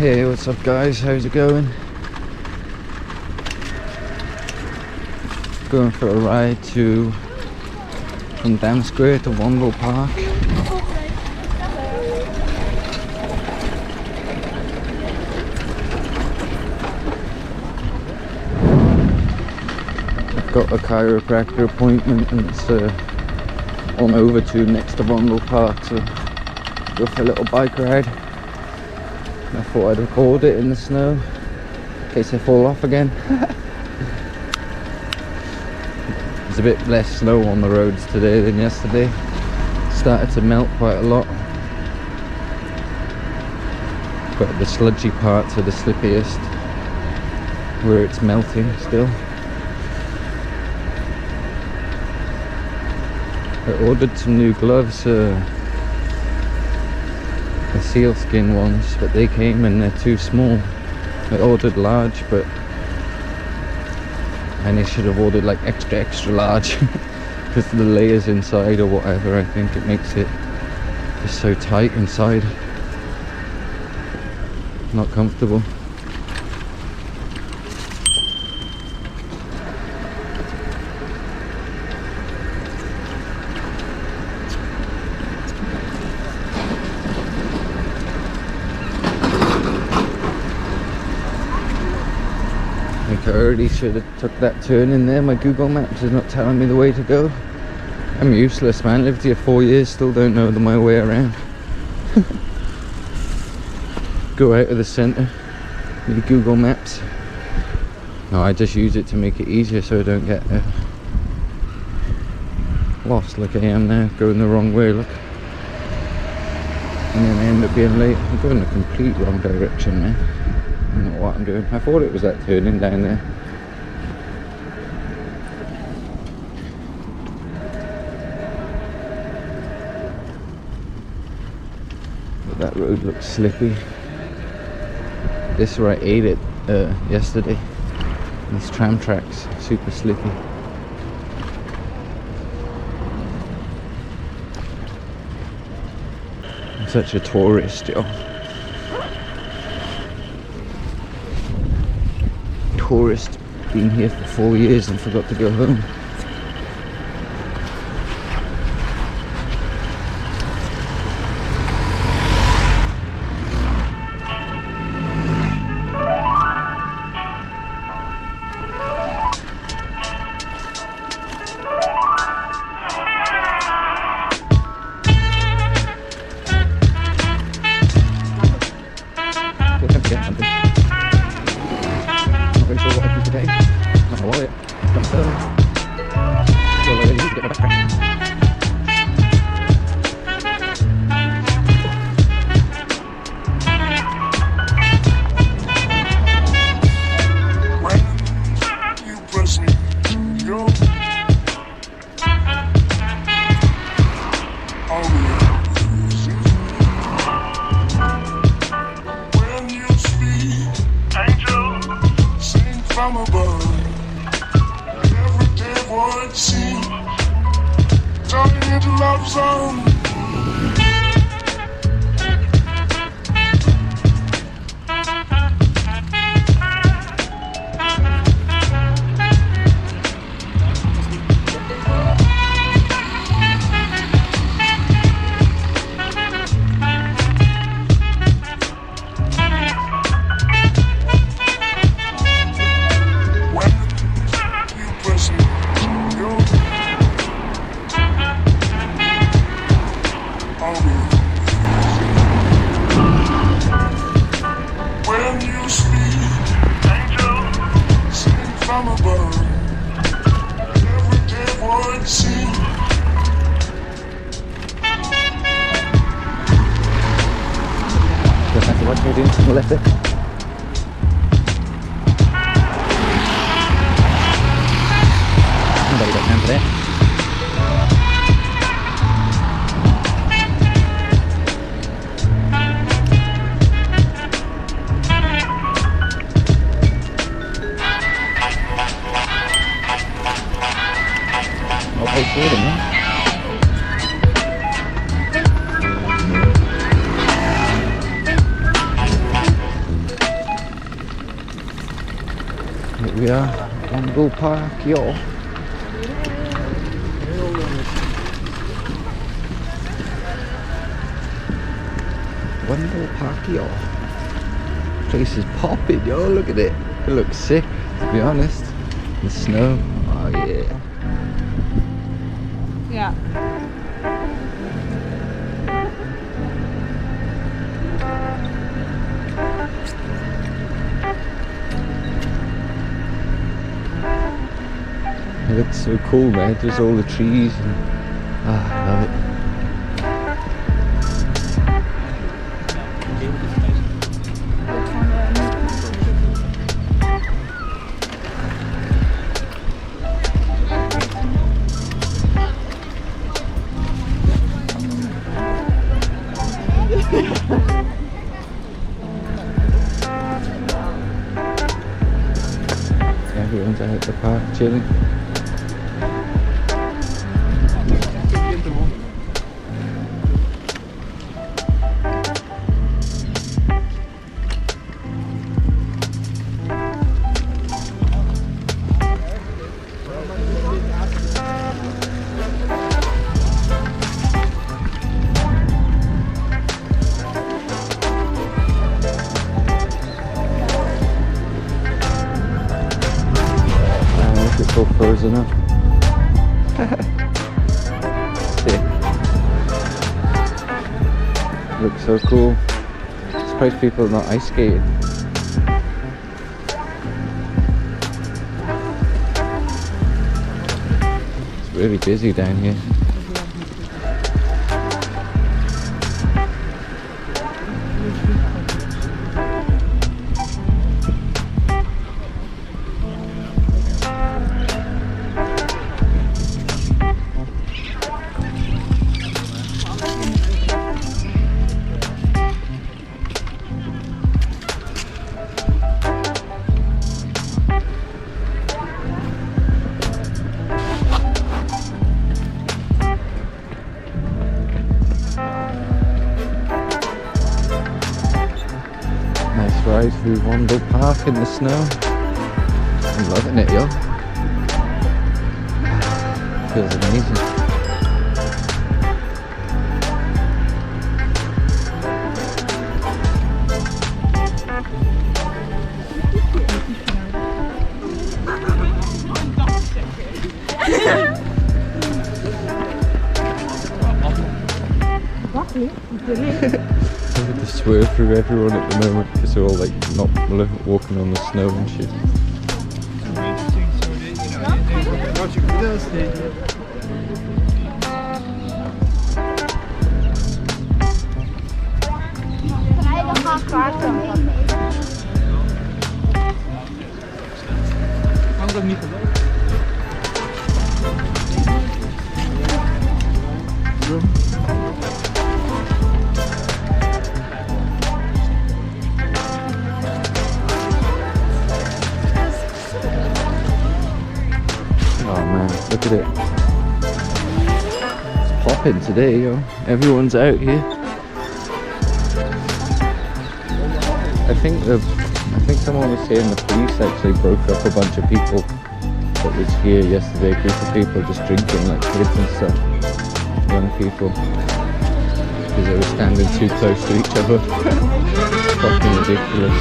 Hey, what's up guys, how's it going? Going for a ride from Dam Square to Vondel Park. I've got a chiropractor appointment and it's on over to next to Vondel Park, so go for a little bike ride. I thought I'd record it in the snow in case I fall off again. There's a bit less snow on the roads today than yesterday. It started to melt quite a lot, but the sludgy parts are the slippiest, where it's melting still. I ordered some new gloves, the sealskin ones, but they came and they're too small. I ordered large, but I should have ordered like extra large because the layers inside or whatever, I think it makes it just so tight inside, not comfortable. I already should have took that turn in there. My Google Maps is not telling me the way to go. I'm useless, man. Lived here 4 years, still don't know my way around. Go out of the centre, need Google Maps. No, I just use it to make it easier so I don't get lost like I am now, going the wrong way, look. And then I end up being late. I'm going the complete wrong direction, man. I don't know what I'm doing. I thought it was that turning down there. But that road looks slippy. This is where I ate it yesterday. These tram tracks, super slippy. I'm such a tourist, yo. Tourist, been here for 4 years and forgot to go home. What you're doing to the left there. Nobody got time for that. Okay, good, man. we are, Vondel Park, yo. Vondel Park, yo. Place is popping, yo. Look at it. It looks sick, to be honest. The snow. Oh yeah. Yeah. It looks so cool, man. There's all the trees and I love it. Everyone's out at the park chilling. It's all frozen up. Sick. Looks so cool. Surprised people are not ice skating. It's really busy down here. Nice ride through Vondel Park in the snow. I'm loving it, yo. Feels amazing. Look at the swerve through everyone at the moment because they're all like not walking on the snow and shit. Oh man, look at it. It's popping today, yo. Everyone's out here. I think someone was saying the police actually broke up a bunch of people that was here yesterday. A group of people just drinking, like kids and stuff. Young people. Because they were standing too close to each other. It's fucking ridiculous.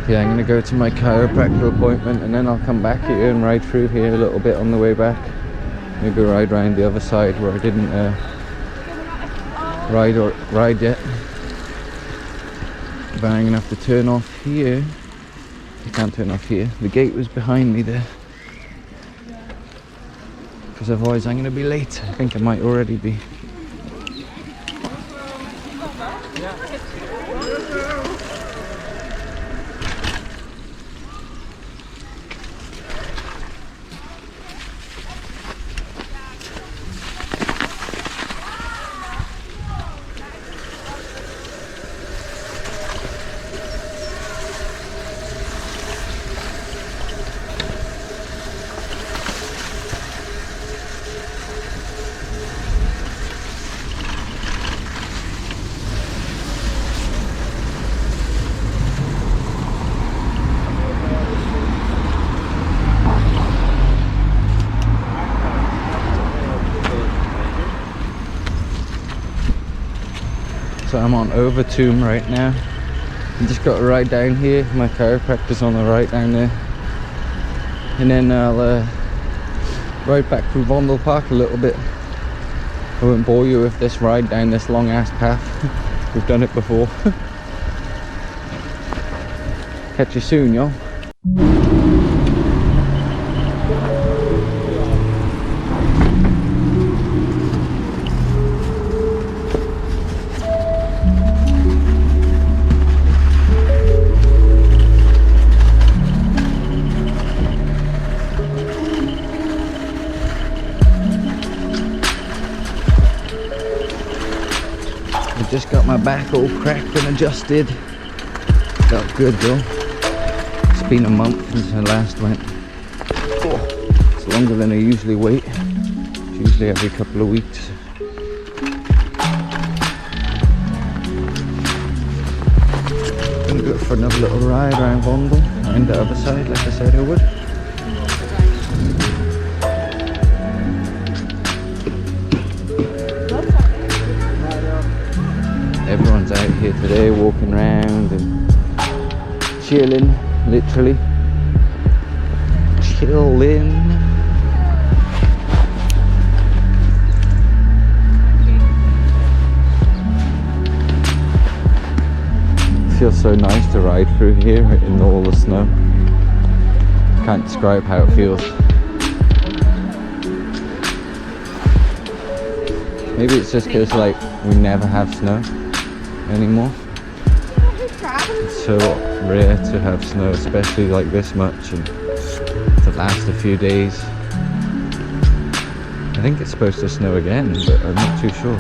Yeah, I'm gonna go to my chiropractor appointment and then I'll come back here and ride through here a little bit on the way back. Maybe ride around the other side where I didn't ride yet. But I'm gonna have to turn off here. I can't turn off here. The gate was behind me there. Because otherwise I'm gonna be late. I think I might already be. I'm on Overtomb right now. I just got to ride down here. My chiropractor's on the right down there. And then I'll ride back through Vondel Park a little bit. I won't bore you with this ride down this long ass path. We've done it before. Catch you soon, y'all. Just got my back all cracked and adjusted. Felt good though. It's been a month since I last went. Oh, it's longer than I usually wait. It's usually every couple of weeks. Gonna go for another little ride around Vondel and the other side like I said I would. Everyone's out here today walking around and chilling, literally chilling. It feels so nice to ride through here in all the snow. Can't describe how it feels. Maybe it's just because like we never have snow anymore. It's so rare to have snow, especially like this much, and to last a few days. I think it's supposed to snow again, but I'm not too sure.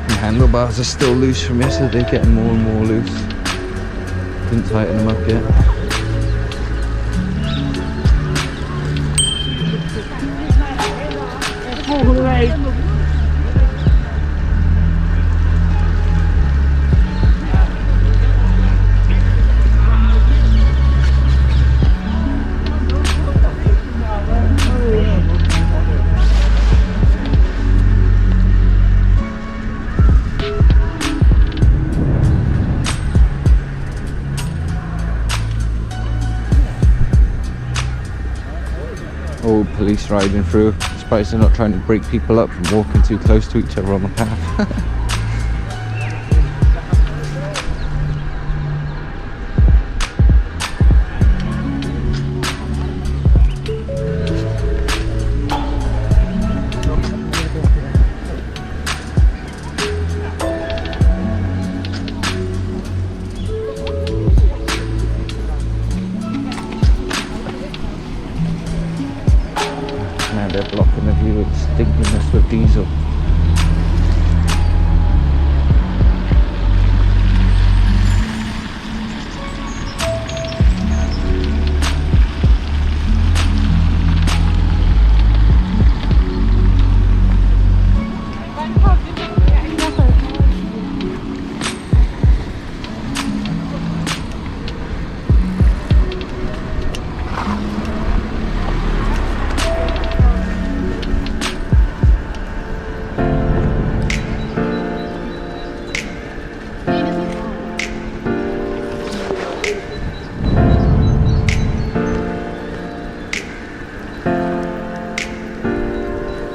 The handlebars are still loose from yesterday, getting more and more loose. Didn't tighten them up yet. Old police riding through. Surprised they're not trying to break people up from walking too close to each other on the path. Now they're blocking the view with stinkiness with diesel.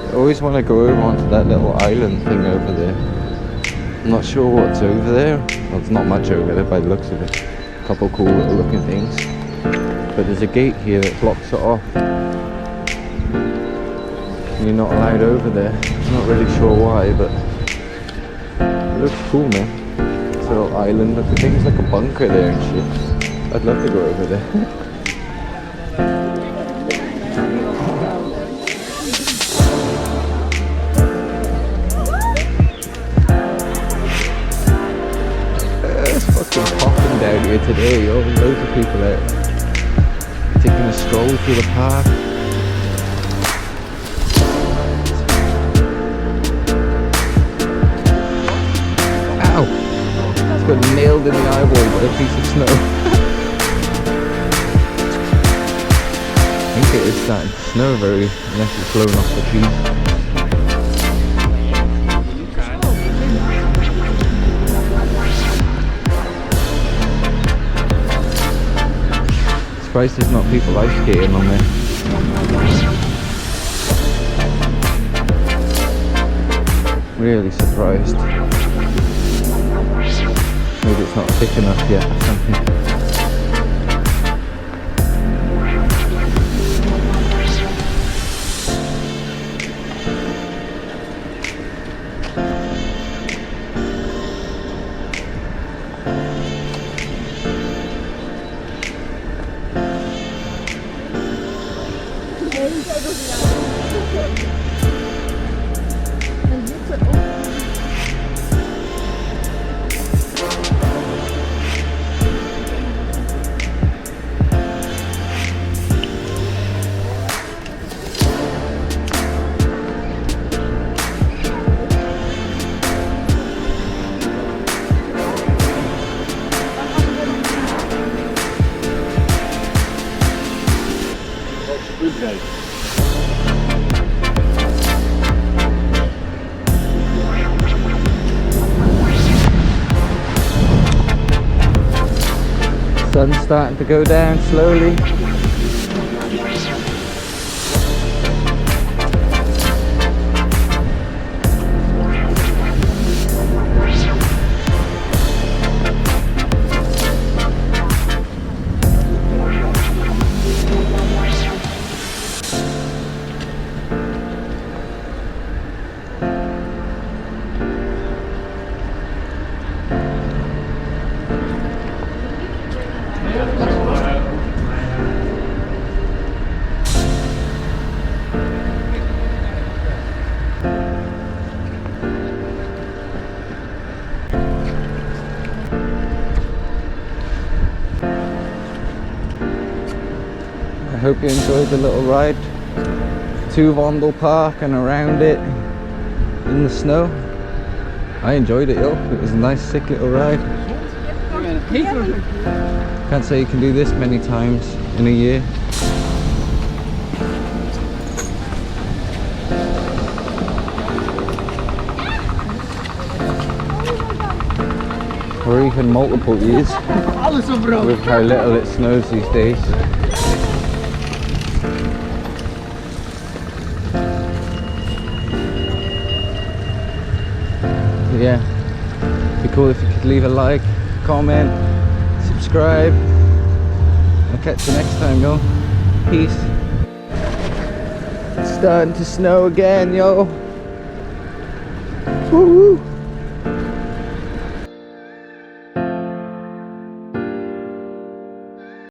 I always want to go over onto that little island thing over there. I'm not sure what's over there. Well, there's not much over there by the looks of it. A couple cool little looking things. But there's a gate here that blocks it off. You're not allowed over there. I'm not really sure why, but it looks cool, man. It's a little island. Look, I think it's like a bunker there and shit. I'd love to go over there. Down here today, loads of people out taking a stroll through the park. Ow! It's got nailed in the eyeball by a piece of snow. I think like it is starting to snow very, unless it's blown off the trees. Surprised there's not people ice skating on there. Really surprised. Maybe it's not thick enough yet or something. Sun's starting to go down slowly. I hope you enjoyed the little ride to Vondel Park and around it in the snow. I enjoyed it, yo. It was a nice, sick little ride. Can't say you can do this many times in a year. Or even multiple years with how little it snows these days. Yeah, it'd be cool if you could leave a like, comment, subscribe. I'll catch you next time, yo. Peace. It's starting to snow again, yo. Woo-hoo.